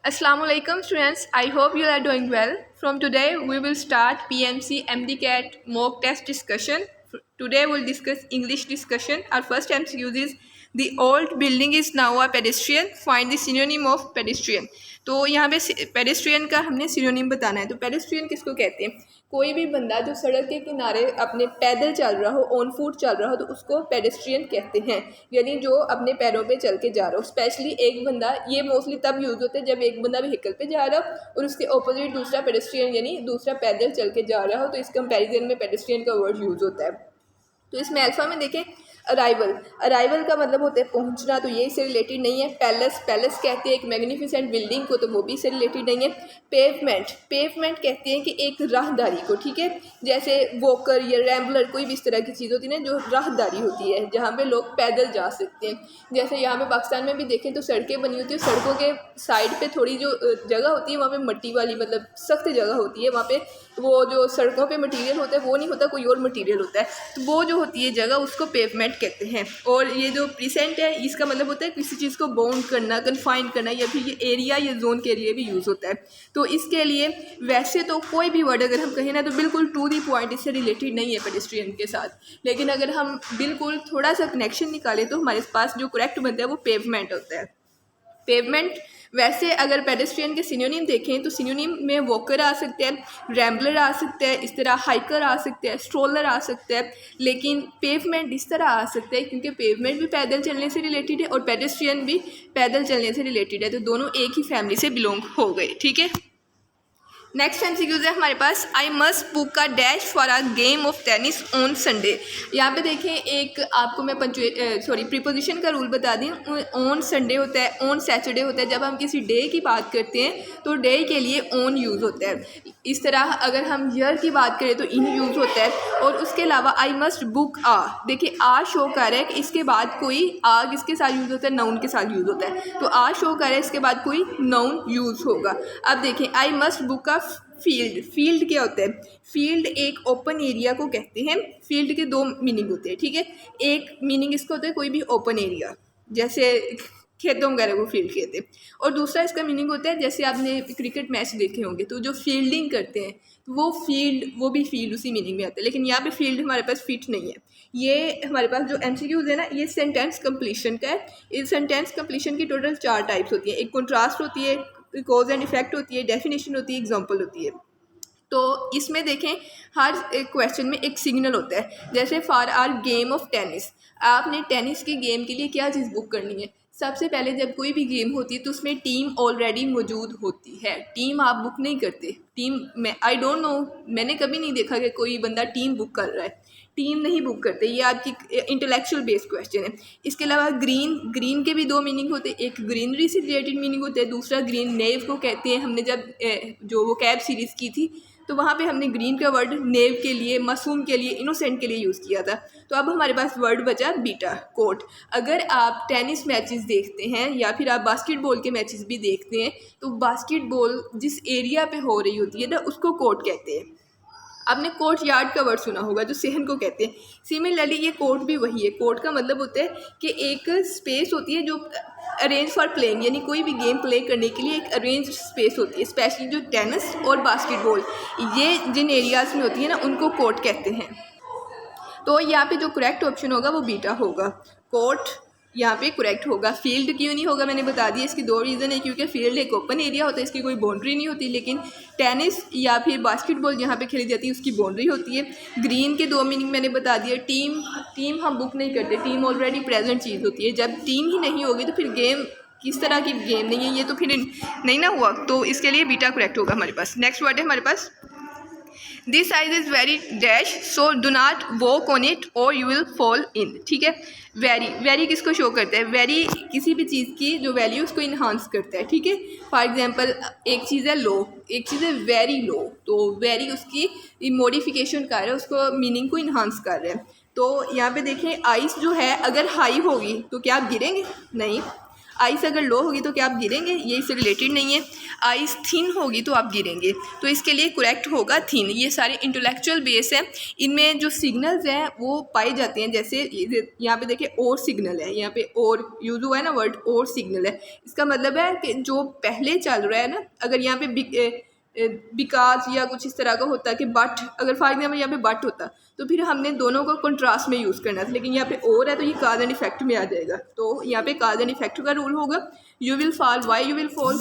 Assalamu alaikum students, I hope you are doing well. From today we will start PMC MDCAT mock test discussion. Today we'll discuss English discussion. Our first MCQ is the old building is now a pedestrian. Find the synonym of pedestrian. तो यहाँ पे pedestrian का हमने synonym बताना है। तो pedestrian किसको कहते हैं? कोई भी बंदा जो सड़क के किनारे अपने पैदल चल रहा हो, ऑन फुट चल रहा हो, तो उसको पेडेस्ट्रियन कहते हैं, यानी जो अपने पैरों पे चल के जा रहा हो। स्पेशली एक बंदा, ये मोस्टली तब यूज़ होते हैं जब एक बंदा व्हीकल पे जा रहा हो और उसके ऑपोजिट दूसरा पेडेस्ट्रियन यानी दूसरा पैदल चल के जा रहा हो, तो इस कंपैरिजन में पेडेस्ट्रियन का वर्ड यूज़ होता है। तो इसमें अल्फ़ा में देखें अराइवल का मतलब होता है पहुंचना, तो ये इससे रिलेटेड नहीं है। पैलेस कहते हैं एक मैग्निफिसेंट बिल्डिंग को, तो वो भी इससे रिलेटेड नहीं है। पेवमेंट कहते हैं कि एक राहदारी को, ठीक है, जैसे वॉकर या रैम्बलर कोई भी इस तरह की चीज़ होती है ना जो राहदारी होती है जहाँ पे लोग पैदल जा सकते हैं। जैसे यहाँ पे पाकिस्तान में भी देखें तो सड़कें बनी होती है, सड़कों के साइड पे थोड़ी जो जगह होती है वहाँ पे मट्टी वाली मतलब सख्त जगह होती है, वहाँ पे वो जो सड़कों पे मटेरियल होता है वो नहीं होता, कोई और मटेरियल होता है, तो वो जो होती है जगह उसको पेवमेंट कहते हैं। और ये जो प्रीसेंट है इसका मतलब होता है किसी चीज़ को बाउंड करना, कन्फाइन करना, या फिर ये एरिया या जोन के लिए भी यूज़ होता है। तो इसके लिए वैसे तो कोई भी वर्ड अगर हम कहें ना तो बिल्कुल टू दी पॉइंट इससे रिलेटेड नहीं है पेडेस्ट्रियन के साथ, लेकिन अगर हम बिल्कुल थोड़ा सा कनेक्शन निकालें तो हमारे पास जो करेक्ट बनता है वो पेवमेंट होता है। पेवमेंट वैसे अगर पेडेस्ट्रियन के सिनोनिम देखें तो सिनोनिम में वॉकर आ सकते हैं, रैम्बलर आ सकते हैं, इस तरह हाइकर आ सकते हैं, स्ट्रोलर आ सकते हैं, लेकिन पेवमेंट इस तरह आ सकते हैं क्योंकि पेवमेंट भी पैदल चलने से रिलेटेड है और पेडेस्ट्रियन भी पैदल चलने से रिलेटेड है, तो दोनों एक ही फैमिली से बिलोंग हो गए, ठीक है। नेक्स्ट एमसीक्यूज है हमारे पास, I must book a dash for a game of tennis on Sunday. यहाँ पे देखें एक आपको मैं प्रीपोजिशन का रूल बता दी। ऑन संडे होता है, ऑन सैटरडे होता है। जब हम किसी डे की बात करते हैं तो डे के लिए ऑन यूज़ होता है। इस तरह अगर हम ईयर की बात करें तो इन यूज़ होता है। और उसके अलावा आई मस्ट बुक आ, देखिए आ शो कर रहा है कि इसके बाद कोई आ किसके साथ यूज़ होता है, नाउन के साथ यूज़ होता है, तो आ शो कर रहा है इसके बाद कोई नाउन यूज़ होगा। अब देखें आई मस्ट बुक अ फील्ड क्या होता है? फील्ड एक ओपन एरिया को कहते हैं। फील्ड के दो मीनिंग होते हैं, ठीक है। एक मीनिंग इसका होता है कोई भी ओपन एरिया, जैसे खेतों वगैरह को फील्ड कहते हैं, और दूसरा इसका मीनिंग होता है जैसे आपने क्रिकेट मैच देखे होंगे तो जो फील्डिंग करते हैं तो वो भी फील्ड उसी मीनिंग में आता है, लेकिन यहाँ पे फील्ड हमारे पास फिट नहीं है। ये हमारे पास जो एमसीक्यूज है ना ये सेंटेंस कंप्लीशन का है। इस सेंटेंस कंप्लीशन की टोटल 4 टाइप्स होती है। एक कंट्रास्ट होती है, कॉज एंड इफेक्ट होती है, डेफिनेशन होती है, एग्जांपल होती है। तो इसमें देखें हर एक क्वेश्चन में एक सिग्नल होता है। जैसे for our game of tennis, आपने टेनिस के गेम के लिए क्या चीज़ बुक करनी है? सबसे पहले जब कोई भी गेम होती है तो उसमें टीम ऑलरेडी मौजूद होती है, टीम आप बुक नहीं करते। टीम में आई डोंट नो, मैंने कभी नहीं देखा कि कोई बंदा टीम बुक कर रहा है, टीम नहीं बुक करते। ये आपकी इंटेलेक्चुअल बेस्ड क्वेश्चन है। इसके अलावा ग्रीन के भी 2 मीनिंग होते हैं, एक ग्रीनरी से रिलेटेड मीनिंग होता है, दूसरा ग्रीन नेव को कहते हैं। हमने जब जो वो कैब सीरीज़ की थी तो वहाँ पे हमने ग्रीन का वर्ड नेव के लिए, मासूम के लिए, इनोसेंट के लिए यूज़ किया था। तो अब हमारे पास वर्ड बचा बीटा, कोर्ट। अगर आप टेनिस मैचेस देखते हैं या फिर आप बास्केटबॉल के मैचेस भी देखते हैं तो बास्केटबॉल जिस एरिया पे हो रही होती है ना उसको कोर्ट कहते हैं। आपने कोर्ट यार्ड का वर्ड सुना होगा जो सहन को कहते हैं। सिमिलरली ये कोर्ट भी वही है। कोर्ट का मतलब होता है कि एक स्पेस होती है जो अरेंज फॉर प्लेइंग, यानी कोई भी गेम प्ले करने के लिए एक अरेंज स्पेस होती है। स्पेशली जो टेनिस और बास्केटबॉल ये जिन एरियाज़ में होती है ना उनको कोर्ट कहते हैं। तो यहाँ पे जो करेक्ट ऑप्शन होगा वो बीटा होगा, कोर्ट यहाँ पे करेक्ट होगा। फील्ड क्यों नहीं होगा मैंने बता दिया, इसकी 2 रीज़न है। क्योंकि फील्ड एक ओपन एरिया होता है, इसकी कोई बाउंड्री नहीं होती, लेकिन टेनिस या फिर बास्केटबॉल जहाँ पे खेली जाती है उसकी बाउंड्री होती है। ग्रीन के 2 मीनिंग मैंने बता दिया। टीम हम बुक नहीं करते, टीम ऑलरेडी प्रेजेंट चीज़ होती है। जब टीम ही नहीं होगी तो फिर गेम किस तरह की गेम नहीं है, ये तो फिर नहीं ना हुआ। तो इसके लिए बीटा करेक्ट होगा हमारे पास। नेक्स्ट वर्ड है हमारे पास, this size is very dash so do not walk on it और यू विल फॉल इन, ठीक है। वेरी किसको शो करता है? वेरी किसी भी चीज़ की जो वैल्यू उसको इन्हांस करता है, ठीक है। फॉर एग्जांपल एक चीज़ है लो, एक चीज़ है वेरी लो, तो वेरी उसकी मॉडिफिकेशन कर रहा है, उसको मीनिंग को इन्हांस कर रहा है। तो यहाँ पे देखें आइस जो है अगर हाई होगी तो क्या आप गिरेंगे? नहीं। आइस अगर लो होगी तो क्या आप गिरेंगे, ये इससे रिलेटेड नहीं है। आइस थिन होगी तो आप गिरेंगे, तो इसके लिए करेक्ट होगा थिन। ये सारे इंटेलेक्चुअल बेस हैं, इनमें जो सिग्नल्स हैं वो पाए जाते हैं। जैसे यहाँ पे देखिए और सिग्नल है, यहाँ पे और यूज हुआ है ना वर्ड, और सिग्नल है। इसका मतलब है कि जो पहले चल रहा है ना, अगर यहाँ पे बिकॉज या कुछ इस तरह का होता है कि बट, अगर फॉर एग्जाम्पल यहाँ पे बट होता तो फिर हमने दोनों को कंट्रास्ट में यूज़ करना था, लेकिन यहाँ पे और है तो ये काज एंड इफेक्ट में आ जाएगा। तो यहाँ पे काज एंड इफेक्ट का रूल होगा, you will fall, why you will fall.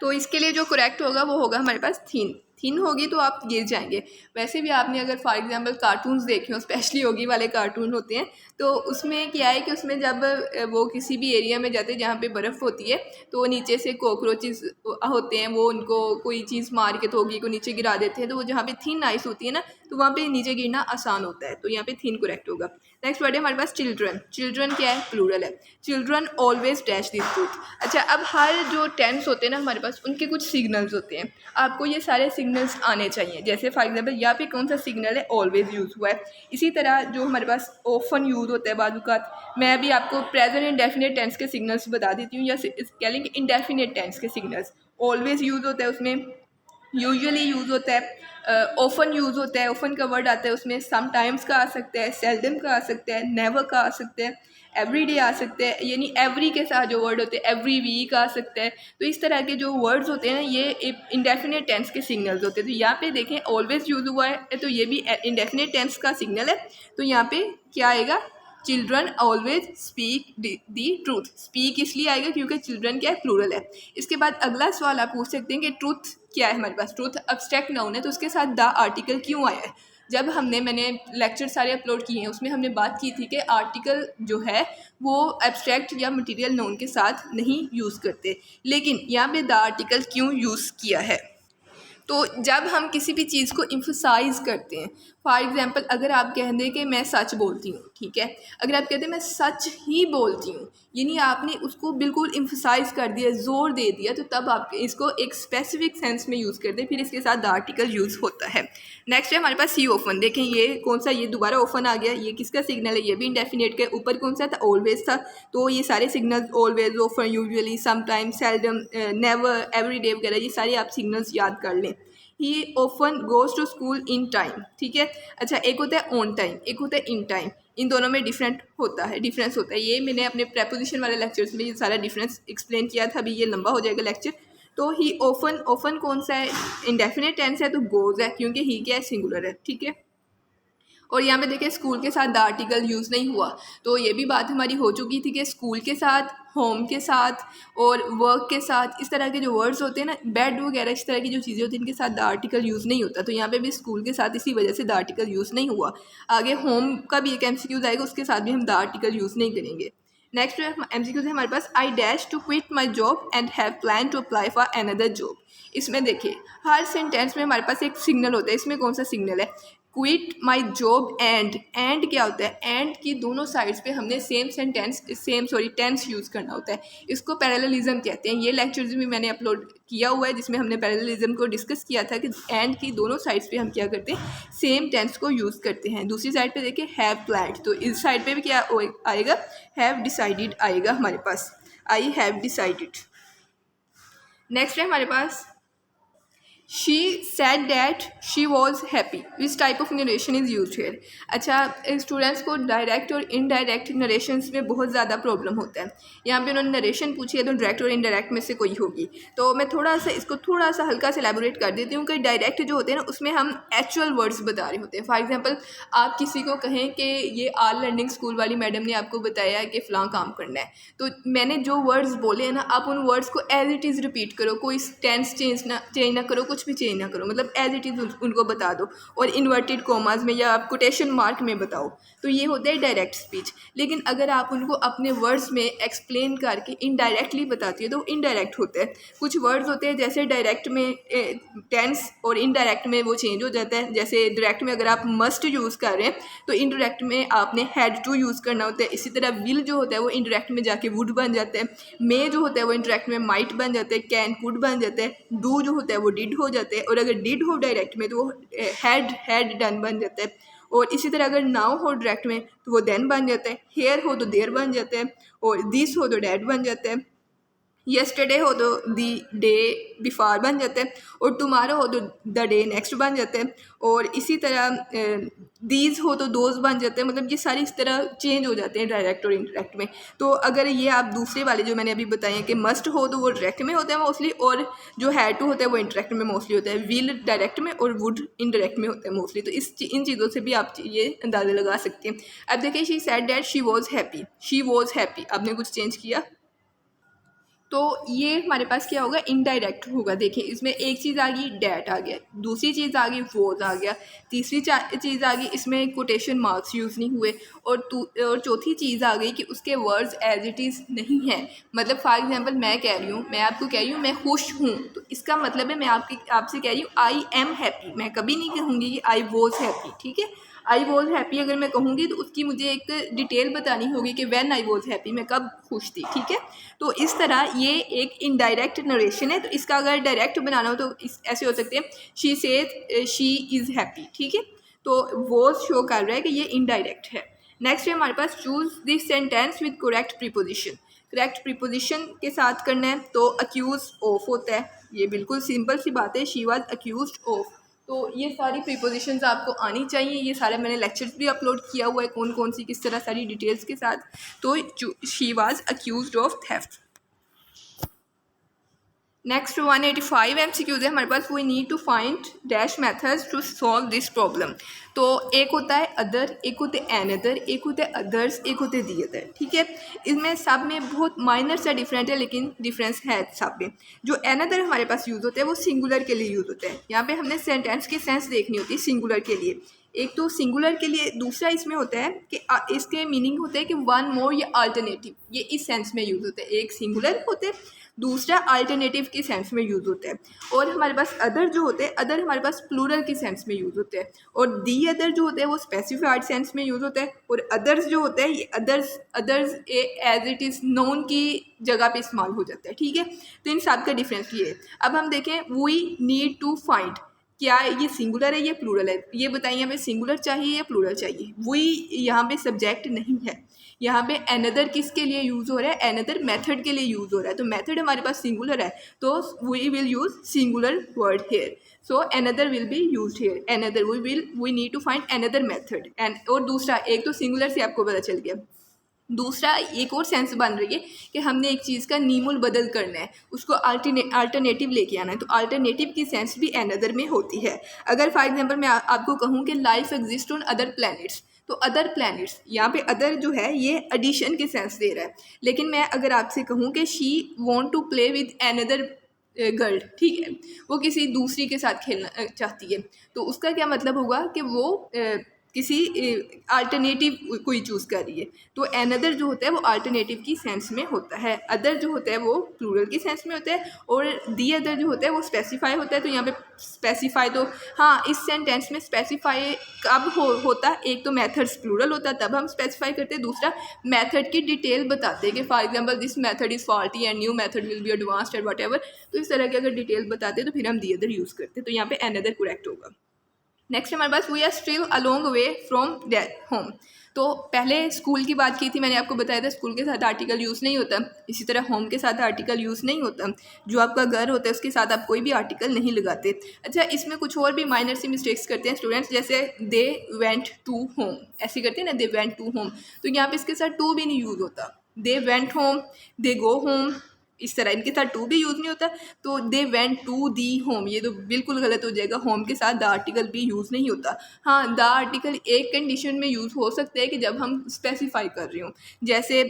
तो इसके लिए जो करेक्ट होगा वो होगा हमारे पास थिन। थिन होगी तो आप गिर जाएंगे। वैसे भी आपने अगर फॉर एग्जांपल कार्टून्स देखे हो, स्पेशली योगी वाले कार्टून होते हैं, तो उसमें क्या है कि उसमें जब वो किसी भी एरिया में जाते हैं जहाँ पे बर्फ़ होती है, तो नीचे से कॉकरोचेस होते हैं, वो उनको कोई चीज़ मार के थोगी को नीचे गिरा देते हैं। तो वो जहाँ पे थिन आइस होती है ना, तो वहाँ पे नीचे गिरना आसान होता है, तो यहाँ पे थिन करेक्ट होगा। नेक्स्ट वर्ड है हमारे पास चिल्ड्रन। चिल्ड्रन क्या है, प्लूरल है। Children always dash this truth. अच्छा, अब हर जो टेंस होते हैं ना हमारे पास, उनके कुछ सिग्नल्स होते हैं, आपको ये सारे सिग्नल्स आने चाहिए। जैसे फॉर एग्जांपल यहाँ पे कौन सा सिग्नल है, ऑलवेज यूज़ हुआ है। इसी तरह जो हमारे पास ऑफन यूज़ होता है बाजुकात, मैं अभी आपको प्रेजेंट इंडेफिनिट टेंस के सिग्नल्स बता देती हूँ, या कह लेंगे इंडेफिनिट टेंस के सिग्नल्स। ऑलवेज यूज़ होता है उसमें, यूजुअली यूज़ होता है, ऑफन यूज़ होता है, ऑफन का वर्ड आता है उसमें, समटाइम्स का आ सकता है, सेल्डम का आ सकता है, नेवर का आ सकता है, एवरी डे आ सकते हैं, यानी एवरी के साथ जो वर्ड होते हैं, एवरी वीक आ सकता है। तो इस तरह के जो वर्ड्स होते हैं ना, ये इंडेफिनिट टेंस के सिग्नल्स होते हैं। तो यहाँ पे देखें ऑलवेज यूज़ हुआ है, तो ये भी इंडेफिनिट टेंस का सिग्नल है। तो यहाँ पे क्या आएगा, चिल्ड्रन ऑलवेज स्पीक दी ट्रूथ। स्पीक इसलिए आएगा क्योंकि चिल्ड्रन क्या है, प्लूरल है। इसके बाद अगला सवाल आप पूछ सकते हैं कि ट्रूथ क्या है हमारे पास। ट्रूथ अब्स्ट्रैक्ट नाउन है, तो उसके साथ द आर्टिकल क्यों आया है। जब मैंने लेक्चर सारे अपलोड किए हैं, उसमें हमने बात की थी कि आर्टिकल जो है वो एब्स्ट्रैक्ट या मटेरियल नाउन के साथ नहीं यूज़ करते, लेकिन यहाँ पे द आर्टिकल क्यों यूज़ किया है। तो जब हम किसी भी चीज़ को इम्फसाइज़ करते हैं, फॉर एग्जांपल अगर आप कह दें कि मैं सच बोलती हूँ, ठीक है, अगर आप कहते हैं मैं सच ही बोलती हूँ, यानी आपने उसको बिल्कुल इम्फसाइज़ कर दिया, ज़ोर दे दिया, तो तब आप इसको एक स्पेसिफिक सेंस में यूज़ करते हैं, फिर इसके साथ द आर्टिकल यूज़ होता है। नेक्स्ट है हमारे पास सी ओफन। देखें ये कौन सा, ये दोबारा ओफन आ गया, ये किसका सिग्नल है, ये भी इंडेफिनेट के ऊपर कौन सा था, ऑलवेज था। तो ये सारे signals always, often, usually, sometime, seldom, never, every day वगैरह, ये सारे आप सिग्नल्स याद कर लें। He often goes to school in time, ठीक है। अच्छा, एक होता है ऑन टाइम, एक होता है इन टाइम, इन दोनों में डिफरेंस होता है। ये मैंने अपने प्रेपोजिशन वाले लेक्चर्स में ये सारा डिफरेंस एक्सप्लेन किया था, अभी ये लंबा हो जाएगा लेक्चर। तो ही ऑफन, ऑफन कौन सा है, इंडेफिनिट टेंस है, तो गोज़ है, क्योंकि ही क्या है, सिंगुलर है, ठीक है। और यहाँ पे देखिए स्कूल के साथ द आर्टिकल यूज़ नहीं हुआ, तो ये भी बात हमारी हो चुकी थी कि स्कूल के साथ, होम के साथ और वर्क के साथ, इस तरह के जो वर्ड्स होते हैं ना, बेड वगैरह, इस तरह की जो चीज़ें होती हैं, इनके साथ द आर्टिकल यूज़ नहीं होता। तो यहाँ पे भी स्कूल के साथ इसी वजह से द आर्टिकल यूज़ नहीं हुआ। आगे होम का भी एक MCQ आएगा, उसके साथ भी हम द आर्टिकल यूज़ नहीं करेंगे। नेक्स्ट MCQ है हमारे पास, I dash to quit my job and have plan to apply for another job. इसमें देखिए हर सेंटेंस में हमारे पास एक सिग्नल होता है। इसमें कौन सा सिग्नल है, क्विट माई जॉब, एंड क्या होता है, एंड की दोनों साइड्स पे हमने टेंस यूज़ करना होता है। इसको पैरेललिज्म कहते हैं। ये लेक्चर्स भी मैंने अपलोड किया हुआ है, जिसमें हमने पैरेललिज्म को डिस्कस किया था कि एंड की दोनों साइड्स पे हम क्या करते हैं, सेम टेंस को यूज़ करते हैं। दूसरी साइड पे देखिए हैव प्लान्ड, तो इस साइड पे भी क्या आएगा, हैव डिसाइडेड आएगा हमारे पास, आई हैव डिसाइडेड। नेक्स्ट है हमारे पास, she said that she was happy. Which type of narration is use here. अच्छा, स्टूडेंट्स को डायरेक्ट और इनडायरेक्ट नरेशंस में बहुत ज़्यादा प्रॉब्लम होता है। यहाँ पे उन्होंने नरेशन पूछी है, तो डायरेक्ट और इनडायरेक्ट में से कोई होगी। तो मैं इसको थोड़ा सा हल्का से एलैबोरेट कर देती हूँ कि डायरेक्ट जो होते हैं ना, उसमें हम एक्चुअल वर्ड्स बता रहे होते हैं। फॉर एग्जाम्पल आप किसी को कहें कि ये आल लर्निंग स्कूल वाली मैडम ने आपको बताया कि फ़लाँ काम करना है, तो मैंने जो वर्ड्स बोले हैं ना, आप उन वर्ड्स को एज इट इज़ रिपीट करो, कोई टेंस चेंज ना करो, कुछ भी चेंज ना करो, मतलब एज इट इज़ उनको बता दो, और इन्वर्टेड कॉमास में या आप कोटेशन मार्क में बताओ। तो ये होता है डायरेक्ट स्पीच। लेकिन अगर आप उनको अपने वर्ड्स में एक्सप्लेन करके इनडायरेक्टली बताती है, तो इनडायरेक्ट होता है। कुछ वर्ड्स होते हैं जैसे डायरेक्ट में टेंस और इनडायरेक्ट में वो चेंज हो जाता है। जैसे डायरेक्ट में अगर आप मस्ट यूज़ कर रहे हैं, तो इनडायरेक्ट में आपने हैड टू यूज़ करना होता है। इसी तरह विल जो होता है वो इनडायरेक्ट में जाके वुड बन जाता है। मे जो होता है वो इंटरेक्ट में माइट बन जाता है, कैन कुड बन जाता है। डू जो होता है वो डिड हो जाता है, और अगर डिड हो डायरेक्ट में तो वो हैड डन बन जाता है। और इसी तरह अगर नाउ हो डायरेक्ट में तो वो देन बन जाता है। हेयर हो तो देयर बन जाता है, और दिस हो तो डैड बन जाता है। येस्टरडे हो तो दी डे बिफोर बन जाता है, और टुमारो हो तो द डे नेक्स्ट बन जाता है, और इसी तरह दीज हो तो दोज बन जाते हैं। मतलब ये सारी इस तरह चेंज हो जाते हैं डायरेक्ट और इनडायरेक्ट में। तो अगर ये आप दूसरे वाले जो मैंने अभी बताए हैं कि मस्ट हो तो वो डायरेक्ट में होता है मोस्टली, और जो हैड टू होता है वो इंडायरेक्ट में मोस्टली होता है, विल डायरेक्ट में और वुड इनडायरेक्ट में होता है मोस्टली। तो इन चीज़ों से भी आप ये अंदाज़ा लगा सकते हैं। अब देखिए, she said that she was happy, she was happy, आपने कुछ चेंज किया तो ये हमारे पास क्या होगा, इनडायरेक्ट होगा। देखिए इसमें एक चीज़ आ गई डैट आ गया, दूसरी चीज़ आ गई वॉज आ गया, तीसरी चीज़ आ गई इसमें कोटेशन मार्क्स यूज़ नहीं हुए, और चौथी चीज़ आ गई कि उसके वर्ड्स एज इट इज़ नहीं है। मतलब फॉर एग्जांपल मैं कह रही हूँ, मैं आपको कह रही हूँ मैं खुश हूँ, तो इसका मतलब है मैं आपसे कह रही हूँ आई एम हैप्पी। मैं कभी नहीं कहूँगी कि आई वॉज हैप्पी, ठीक है। आई वॉज हैप्पी अगर मैं कहूँगी तो उसकी मुझे एक डिटेल बतानी होगी कि व्हेन आई वॉज हैप्पी, मैं कब खुश थी, ठीक है। तो इस तरह ये एक इनडायरेक्ट नरेशन है। तो इसका अगर डायरेक्ट बनाना हो तो ऐसे हो सकते हैं, she says she is happy, ठीक है। तो वो शो कर रहा है कि ये इनडायरेक्ट है। नेक्स्ट है हमारे पास choose this sentence with correct preposition. Correct preposition के साथ करना है तो अक्यूज ऑफ होता है, ये बिल्कुल सिंपल सी बात है, शी वाज अक्यूज्ड ऑफ। तो ये सारी प्रीपोजिशंस आपको आनी चाहिए। ये सारा मैंने लेक्चर्स भी अपलोड किया हुआ है, कौन कौन सी किस तरह सारी डिटेल्स के साथ। तो she was accused of theft. Next 185 MCQs है हमारे पास। We need to find dash methods to solve this problem. तो एक होता है अदर, एक होते हैं एनदर, एक होते हैं अदर्स, एक होते दी अदर, ठीक है। इसमें सब में बहुत माइनर सा डिफरेंट है, लेकिन डिफरेंस है सब में। जो एनदर हमारे पास यूज़ होता है वो सिंगुलर के लिए यूज़ होता है। यहाँ पे हमने सेंटेंस की सेंस देखनी होती है सिंगुलर के लिए। एक तो सिंगुलर के लिए, दूसरा इसमें होता है कि इसके मीनिंग होता है कि वन मोर या अल्टरनेटिव, ये इस सेंस में यूज़ होता है। एक सिंगुलर होते हैं, दूसरा अल्टरनेटिव के सेंस में यूज़ होता है। और हमारे पास अदर जो होते हैं, अदर हमारे पास प्लूरल के सेंस में यूज़ होते हैं। और दी अदर जो होता है वो स्पेसिफाइड सेंस में यूज़ होता है। और अदर्स जो होता है ये others as it is known की जगह पे इस्तेमाल हो जाता है, ठीक है। तो इन सब का डिफरेंस ये है। अब हम देखें, वी नीड टू फाइंड, क्या ये सिंगुलर है या प्लूरल है, ये बताइए हमें सिंगुलर चाहिए या प्लूरल चाहिए। वी यहाँ पे सब्जेक्ट नहीं है, यहाँ पे एनदर किसके लिए यूज़ हो रहा है, एनदर मेथड के लिए यूज़ हो रहा है। तो मेथड हमारे पास सिंगुलर है तो we will use singular word here. So another will be use here, another we need to find another method. And और दूसरा, एक तो सिंगुलर से आपको पता चल गया, दूसरा एक और सेंस बन रही है कि हमने एक चीज़ का नीमुल बदल करना है, उसको अल्टरनेटिव लेके आना है। तो अल्टरनेटिव की सेंस भी एनदर में होती है। अगर फॉर एग्जांपल मैं आपको कहूँ कि life exist on other planets, तो अदर प्लैनेट्स, यहाँ पे अदर जो है ये एडिशन के सेंस दे रहा है। लेकिन मैं अगर आपसे कहूँ कि she want to play with another girl, ठीक है, वो किसी दूसरी के साथ खेलना चाहती है, तो उसका क्या मतलब होगा कि वो किसी अल्टरनेटिव कोई चूज़ कर रही है। तो एनदर जो होता है वो अल्टरनेटिव की सेंस में होता है, अदर जो होता है वो प्लूरल की सेंस में होता है, और दी अदर जो होता है वो स्पेसिफाई होता है। तो यहाँ पे स्पेसिफाई, तो हाँ इस सेंटेंस में स्पेसिफाई कब होता है, एक तो मेथड्स प्लूरल होता है तब हम स्पेसिफाई करते हैं, दूसरा मेथड की डिटेल बताते हैं कि for example this method is faulty and new method will be advanced and what ever. तो इस तरह की अगर डिटेल बताते हैं तो फिर हम दी अदर यूज़ करते हैं। तो यहाँ पे एनदर करेक्ट होगा। नेक्स्ट हमारे पास we are still a long way from home. तो पहले स्कूल की बात की थी, मैंने आपको बताया था स्कूल के साथ आर्टिकल यूज़ नहीं होता, इसी तरह होम के साथ आर्टिकल यूज़ नहीं होता। जो आपका घर होता है उसके साथ आप कोई भी आर्टिकल नहीं लगाते। अच्छा, इसमें कुछ और भी माइनर सी मिस्टेक्स करते हैं स्टूडेंट्स, जैसे दे वेंट टू होम, ऐसे करते हैं ना, दे वेंट टू होम, तो यहाँ पे इसके साथ टू भी नहीं यूज़ होता। They went home, they go home, इस तरह इनके साथ टू भी यूज़ नहीं होता। तो they went to the home, ये तो बिल्कुल गलत हो जाएगा, होम के साथ द आर्टिकल भी यूज़ नहीं होता। हाँ, द आर्टिकल एक कंडीशन में यूज़ हो सकता है कि जब हम स्पेसिफाई कर रहे हो, जैसे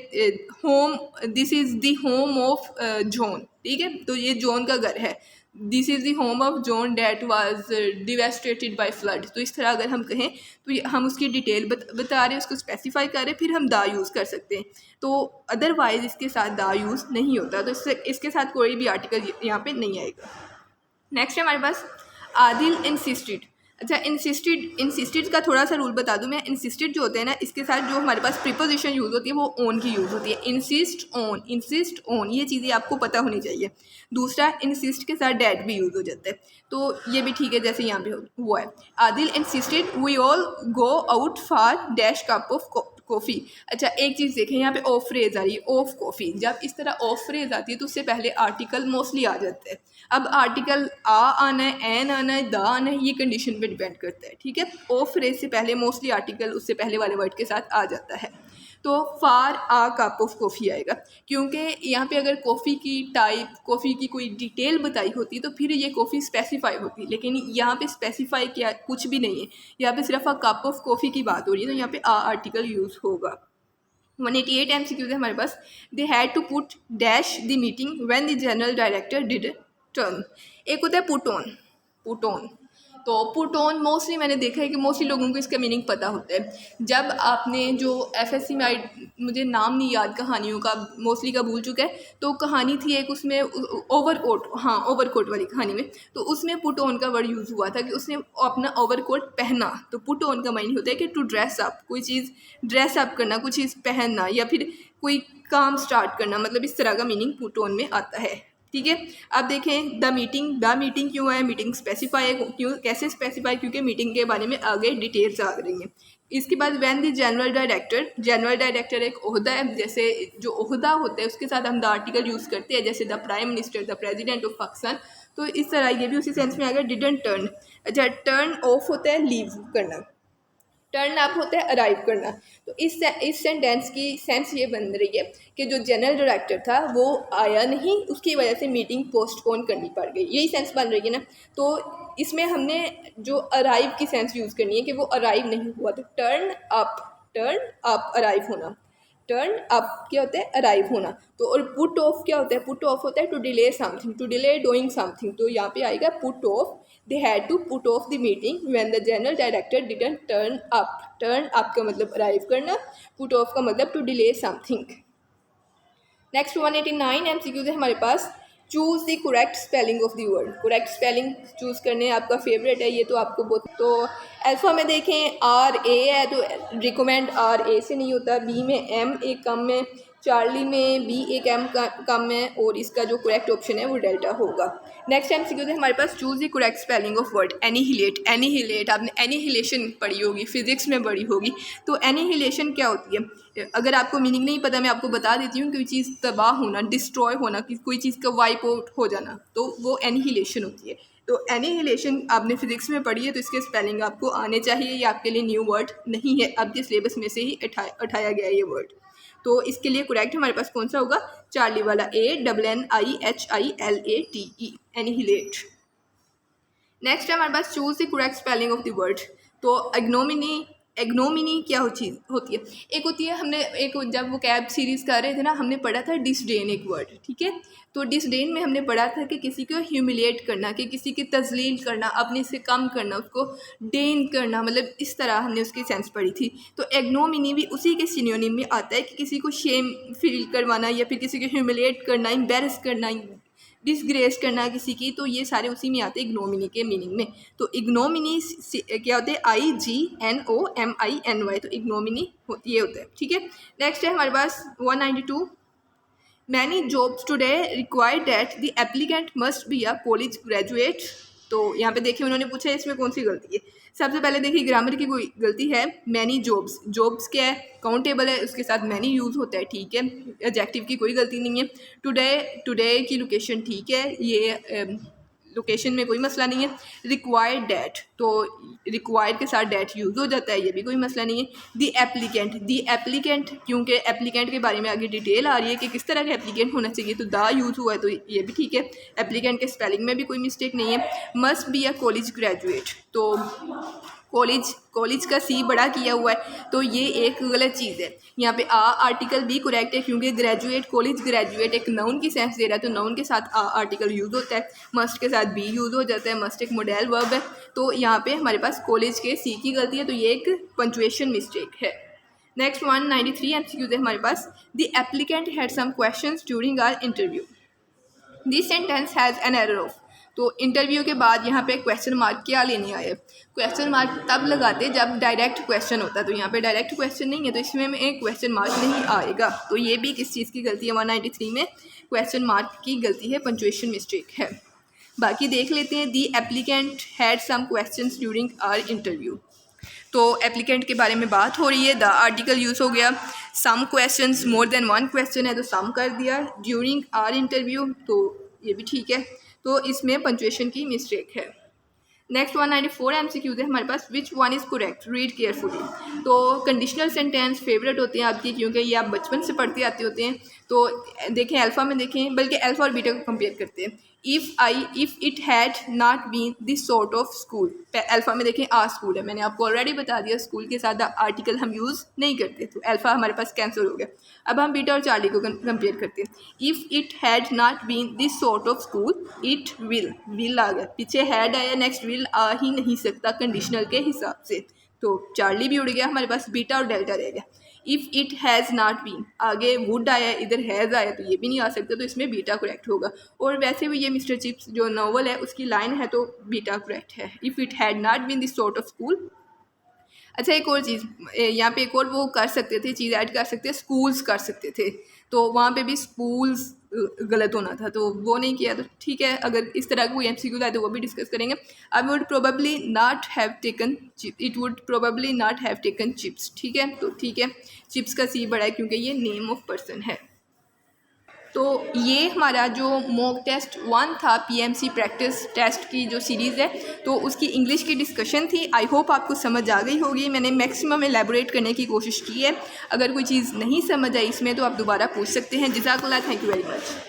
home, this is the home of John, ठीक है, तो ये जॉन का घर है। This is the home of John that was devastated by flood. तो इस तरह अगर हम कहें तो हम उसकी डिटेल बता रहे हैं, उसको स्पेसिफाई कर रहे हैं, फिर हम दा यूज़ कर सकते हैं। तो अदरवाइज इसके साथ दा यूज़ नहीं होता, तो इसके साथ कोई भी आर्टिकल यहाँ पे नहीं आएगा। नेक्स्ट है हमारे पास आदिल इंसिस्टेड। अच्छा, इंसिस्टेड का थोड़ा सा रूल बता दूं मैं। इंसिस्टेड जो होते हैं ना, इसके साथ जो हमारे पास प्रीपोजिशन यूज़ होती है वो ओन की यूज़ होती है। इंसिस्ट ऑन, ये चीज़ें आपको पता होनी चाहिए। दूसरा, इंसिस्ट के साथ डैट भी यूज़ हो जाता है, तो ये भी ठीक है, जैसे यहाँ पे हुआ है। Adil insisted we all go out for dash cup of coffee. अच्छा, एक चीज़ देखें, यहाँ पे ऑफ फ्रेज आ रही है, ऑफ कॉफ़ी। जब इस तरह ऑफ फ्रेज आती है तो उससे पहले आर्टिकल मोस्टली आ जाता है। अब आर्टिकल आ आना है, एन आना है, द आना है, ये कंडीशन पे डिपेंड करता है, ठीक है। ऑफ फ्रेज से पहले मोस्टली आर्टिकल उससे पहले वाले वर्ड के साथ आ जाता है। तो फार आ कप ऑफ कॉफ़ी आएगा, क्योंकि यहाँ पे अगर कॉफ़ी की टाइप, कॉफ़ी की कोई डिटेल बताई होती तो फिर ये कॉफ़ी स्पेसिफाई होती, लेकिन यहाँ पे स्पेसिफाई क्या कुछ भी नहीं है, यहाँ पे सिर्फ अ कप ऑफ कॉफ़ी की बात हो रही है, तो यहाँ पे आ आर्टिकल यूज़ होगा। 188 MCQs है हमारे पास। They had to put dash the meeting when the general director did turn. एक होता है पुट ऑन, पुट ऑन। तो पुट ऑन मोस्टली मैंने देखा है कि मोस्टली लोगों को इसका मीनिंग पता होता है। जब आपने जो FSC में, मुझे नाम नहीं याद कहानियों का, मोस्टली का भूल चुका है, तो कहानी थी एक, उसमें ओवरकोट, हाँ ओवरकोट वाली कहानी में, तो उसमें पुट ऑन का वर्ड यूज़ हुआ था कि उसने अपना ओवरकोट पहना। तो पुट ऑन का माइंड होता है कि टू ड्रेस अप, कोई चीज़ ड्रेस अप करना, कुछ चीज़ पहनना, या फिर कोई काम स्टार्ट करना, मतलब इस तरह का मीनिंग पुट ऑन में आता है, ठीक है। अब देखें द मीटिंग क्यों है, मीटिंग स्पेसिफाई है, क्यों, कैसे स्पेसिफाई, क्योंकि मीटिंग के बारे में आगे डिटेल्स आ रही हैं। इसके बाद व्हेन द जनरल डायरेक्टर एक ओहदा है, जैसे जो ओहदा होता है उसके साथ हम द आर्टिकल यूज़ करते हैं, जैसे the prime minister, the president of Pakistan, तो इस तरह ये भी उसी सेंस में आ गया। Didn't turn. अच्छा, टर्न ऑफ होता है लीव करना, टर्न अप होता है अराइव करना। तो इस सेंटेंस की सेंस ये बन रही है कि जो जनरल डायरेक्टर था वो आया नहीं, उसकी वजह से मीटिंग पोस्टपोन करनी पड़ गई, यही सेंस बन रही है ना। तो इसमें हमने जो अराइव की सेंस यूज़ करनी है कि वो अराइव नहीं हुआ, तो टर्न अप अराइव होना, टर्न अप क्या होता है, अराइव होना। तो और पुट ऑफ क्या होता है, पुट ऑफ होता है to delay something, to delay doing something, तो यहाँ पे आएगा put off. They had to put off the meeting when the general director didn't turn up. Turn up का मतलब अराइव करना, पुट ऑफ का मतलब to delay something. Next 189 MCQs है हमारे पास। Choose the correct spelling of the word. Correct spelling choose करने आपका फेवरेट है ये, तो आपको बहुत, तो अल्फ़ा में देखें RA है तो रिकमेंड RA से नहीं होता, B में M एक कम है, चार्ली में B एक M कम है, और इसका जो करेक्ट ऑप्शन है वो डेल्टा होगा। नेक्स्ट MCQ है हमारे पास। Choose the correct spelling of word annihilate. आपने एनीहिलेशन पढ़ी होगी, फिजिक्स में पढ़ी होगी। तो एनीहिलेशन क्या होती है, अगर आपको मीनिंग नहीं पता मैं आपको बता देती हूँ। कोई चीज़ तबाह होना, डिस्ट्रॉय होना, कोई चीज़ का वाइप आउट हो जाना, तो वो एनीहिलेशन होती है। तो एनीहिलेशन आपने फिजिक्स में पढ़ी है, तो इसके स्पेलिंग आपको आने चाहिए, ये आपके लिए न्यू वर्ड नहीं है, आपके सिलेबस में से ही उठाया गया है ये वर्ड। तो इसके लिए करेक्ट हमारे पास कौन सा होगा, चार्ली वाला ANNIHILATE, एनीहिलेट। नेक्स्ट है हमारे पास choose the correct spelling of the word. तो एग्नोमिनी क्या होती है, एक होती है, हमने एक जब वो कैब सीरीज़ कर रहे थे ना, हमने पढ़ा था डिसडेन एक वर्ड, ठीक है। तो डिसडेन में हमने पढ़ा था कि किसी को ह्यूमिलेट करना, कि किसी की तजलील करना, अपने से कम करना, उसको डेन करना, मतलब इस तरह हमने उसकी सेंस पढ़ी थी। तो एग्नोमिनी भी उसी के सिनोनिम में आता है कि किसी को शेम फील करवाना, या फिर किसी को ह्यूमिलेट करना, एम्बेरस करना, डिसग्रेस करना किसी की, तो ये सारे उसी में आते हैं इग्नोमिनी के मीनिंग में। तो इग्नोमिनी क्या होते हैं, IGNOMINY, तो इग्नोमिनी ये होता है, ठीक है। नेक्स्ट है हमारे पास 192। Many jobs today require that the applicant must be a college graduate. तो यहाँ पे देखिए उन्होंने पूछा है इसमें कौन सी गलती है। सबसे पहले देखिए ग्रामर की कोई गलती है। मैनी जॉब्स क्या है, काउंटेबल है, उसके साथ मैनी यूज़ होता है, ठीक है। एडजेक्टिव की कोई गलती नहीं है। टुडे की लोकेशन ठीक है, ये लोकेशन में कोई मसला नहीं है। रिक्वायर्ड डैट, तो रिक्वायर्ड के साथ डैट यूज़ हो जाता है, ये भी कोई मसला नहीं है। दी एप्लीकेंट, क्योंकि एप्लीकेंट के बारे में आगे डिटेल आ रही है कि किस तरह का एप्लीकेंट होना चाहिए, तो दा यूज़ हुआ है, तो ये भी ठीक है। एप्लीकेंट के स्पेलिंग में भी कोई मिस्टेक नहीं है। Must be a college graduate, तो कॉलेज का सी बड़ा किया हुआ है, तो ये एक गलत चीज़ है। यहाँ पे आ आर्टिकल भी करेक्ट है, क्योंकि ग्रेजुएट, कॉलेज ग्रेजुएट एक नाउन की सेंस दे रहा है, तो नाउन के साथ आ आर्टिकल यूज़ होता है। मस्ट के साथ बी यूज़ हो जाता है, मस्ट एक मॉडेल वर्ब है। तो यहाँ पे हमारे पास कॉलेज के सी की गलती है, तो ये एक पंचुएशन मिस्टेक है। नेक्स्ट 193 MCQ है हमारे पास। The applicant had some questions during our interview. This sentence has an error of. तो इंटरव्यू के बाद यहाँ पे क्वेश्चन मार्क क्या लेने आए, क्वेश्चन मार्क तब लगाते जब डायरेक्ट क्वेश्चन होता है, तो यहाँ पे डायरेक्ट क्वेश्चन नहीं है, तो इसमें एक क्वेश्चन मार्क नहीं आएगा। तो ये भी किस चीज़ की गलती है, 193 में क्वेश्चन मार्क की गलती है, पंचुएशन मिस्टेक है। बाकी देख लेते हैं। The applicant had some questions during our interview. तो एप्लीकेंट के बारे में बात हो रही है, द आर्टिकल यूज़ हो गया, some questions, more than one question है तो सम कर दिया, ड्यूरिंग आर इंटरव्यू तो ये भी ठीक है, तो इसमें पंचुएशन की मिस्टेक है। नेक्स्ट 194 MCQs है हमारे पास, which one is correct, read carefully. तो कंडीशनल सेंटेंस फेवरेट होते हैं आपकी, क्योंकि ये आप बचपन से पढ़ते आते होते हैं। तो देखें अल्फ़ा में, देखें बल्कि अल्फ़ा और बीटा को कंपेयर करते हैं। If it had not been this sort of school, alpha में देखें आ स्कूल है, मैंने आपको ऑलरेडी बता दिया स्कूल के साथ आर्टिकल हम यूज़ नहीं करते, तो अल्फ़ा हमारे पास कैंसिल हो गया। अब हम बीटा और चार्ली को कंपेयर करते हैं। If it had not been this sort of school, it will आ गया, पीछे हैड आया, नेक्स्ट विल आ ही नहीं सकता कंडीशनल के हिसाब से, तो चार्ली भी उड़ गया, हमारे पास बीटा और डेल्टा रह गया। If it has not been, आगे वुड आया, इधर हैज़ आया, तो ये भी नहीं आ सकता, तो इसमें बीटा करेक्ट होगा। और वैसे भी ये मिस्टर चिप्स जो नावल है उसकी लाइन है, तो बीटा करेक्ट है। If it had not been this sort of school. अच्छा, एक और चीज़ यहाँ पे, एक और वो कर सकते थे, चीज़ ऐड कर सकते, स्कूल्स कर सकते थे, तो वहाँ पे भी स्कूल्स गलत होना था, तो वो नहीं किया, तो ठीक है। अगर इस तरह का कोई MCQ है तो वो भी डिस्कस करेंगे। I would probably not have taken chip, it would probably not have taken chips, ठीक है, तो ठीक है, चिप्स का सी बड़ा है क्योंकि ये नेम ऑफ पर्सन है। तो ये हमारा जो मॉक टेस्ट 1 था, PMC प्रैक्टिस टेस्ट की जो सीरीज़ है, तो उसकी इंग्लिश की डिस्कशन थी। आई होप आपको समझ आ गई होगी, मैंने मैक्सिमम एलैबोरेट करने की कोशिश की है। अगर कोई चीज़ नहीं समझ आई इसमें तो आप दोबारा पूछ सकते हैं। जज़ाकल्लाह, थैंक यू वेरी मच।